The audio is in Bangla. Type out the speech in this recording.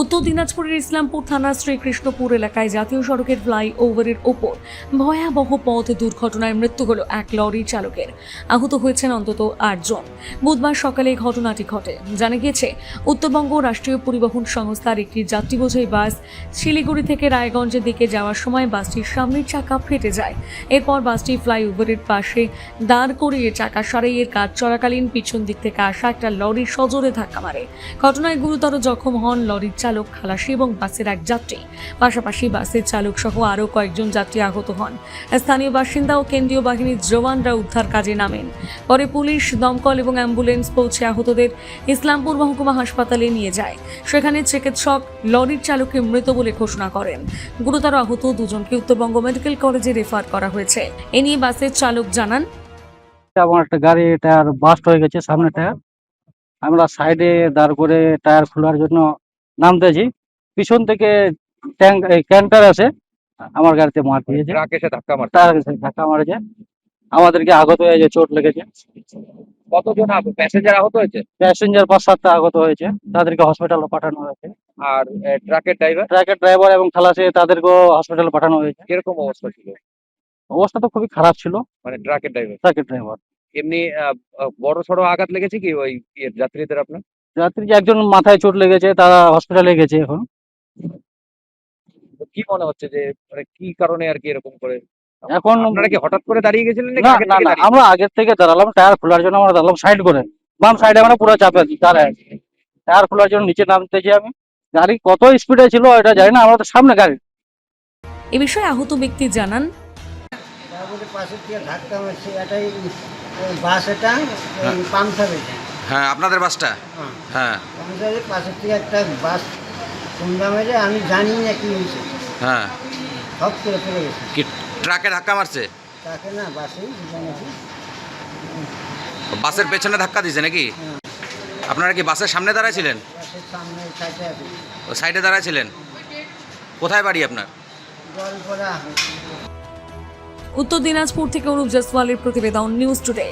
উত্তর দিনাজপুরের ইসলামপুর থানার শ্রীকৃষ্ণপুর এলাকায় জাতীয় সড়কের ফ্লাইওভারের ওপর ভয়াবহ পথ দুর্ঘটনায় মৃত্যু হল এক লরি চালকের। আহত হয়েছেন অন্তত ৮ জন। বুধবার সকালে এই ঘটনাটি ঘটে। জানা গিয়েছে, উত্তরবঙ্গ রাষ্ট্রীয় পরিবহন সংস্থার একটি যাত্রীবোঝাই বাস শিলিগুড়ি থেকে রায়গঞ্জের দিকে যাওয়ার সময় বাসটির সামনের চাকা ফেটে যায়। এরপর বাসটি ফ্লাইওভারের পাশে দাঁড় করিয়ে চাকা সারাইয়ের কাজ চলাকালীন পিছন দিক থেকে আসা একটা লরি সজোরে ধাক্কা মারে। ঘটনায় গুরুতর জখম হন লরির চালক, খালাসি এবং বাসের এক যাত্রী। পাশাপাশি বাসের চালক সহ আরও কয়েকজন যাত্রী আহত হন। স্থানীয় বাসিন্দা ও কেন্দ্রীয় বাহিনীর জওয়ানরা উদ্ধার কাজে নামেন। পরে পুলিশ, দমকল এবং অ্যাম্বুলেন্স পৌঁছে আহতদের ইসলামপুর মহকুমা হাসপাতালে নিয়ে যায়। সেখানে চিকিৎসক লরির চালককে মৃত বলে ঘোষণা করেন। গুরুতর আহত দুজনকে উত্তরবঙ্গ মেডিকেল কলেজে রেফার করা হয়েছে। এ নিয়ে বাসের চালক জানান, আমার একটা গাড়ি টায়ার বাস্ট হয়ে গেছে, সামনে টায়ার। আমরা সাইডে দাঁড় করে টায়ার খোলার জন্য নামতেছি, পিছন থেকে ক্যান্টার আছে, আমার গাড়িতে মার দিয়েছে, ট্রাক এসে ধাক্কা মারছে। টায়ার ধাক্কা মারেছে, আমাদেরকে আহত হয়েছে, চোট লেগেছে। কতজন প্যাসেঞ্জার আহত হয়েছে? প্যাসেঞ্জার ৫-৭টা আহত হয়েছে, তাদেরকে হসপিটালে পাঠানো হয়েছে। আর ট্রাকের ড্রাইভার ট্রাকের ড্রাইভার এবং খালাসি তাদেরকেও হসপিটালে পাঠানো হয়েছে। কিরকম অবস্থা ছিল? অবস্থা তো খুবই খারাপ ছিল মানে ট্রাকের ড্রাইভার ট্রাকের ড্রাইভার। এমনি বড় সড়ো আঘাত লেগেছে কি ওই যাত্রীদের আপনার? যাত্রী একজন মাথায় চোট লেগেছে, তারা হসপিটালে গেছে এখন। তো কি মনে হচ্ছে যে মানে কি কারণে আর কি এরকম করে? এখন আপনারা কি হঠাৎ করে দাঁড়িয়ে গেছিলেন নাকি না আগে না থেকে না, দাঁড়িয়ে? আমরা আগের থেকে দাঁড়ালাম, টায়ার খোলার জন্য আমরা দাঁড়ালাম সাইড করে, বাম সাইডে মানে পুরো চাপে দাঁড়ায়। টায়ার খোলার জন্য নিচে নামতেছি আমি, গাড়ি কত স্পিডে ছিল এটা জানি না, আমরা তো সামনে গাড়ি। এ বিষয়ে আহত ব্যক্তি জানান, তারপরে পাশের থেকে ধাক্কা মারছে, এটাই ওই বাস, এটা ওই পাংচার, এটা হ্যাঁ, আপনাদের বাসটা। হ্যাঁ হ্যাঁ পাংচারের পাশের থেকে একটা বাস কুন্ডা মেরে, আমি জানি না কি হয়েছে, হ্যাঁ, সব করে ফেলে গেছে। কি ট্রাকে ধাক্কা মারছে? তাকে না বাসে জানাচ্ছি। বাসের পেছনে ধাক্কা দিয়েছে নাকি? হ্যাঁ, আপনারা কি বাসের সামনে দাঁড়াইছিলেন? বাসের সামনে সাইডে আছে, ও সাইডে দাঁড়াইছিলেন? কোথায় বাড়ি আপনার? জল পড়া। উত্তর দিনাজপুর থেকে অনুপ জয়সওয়ালের প্রতিবেদন, নিউজ টুডে।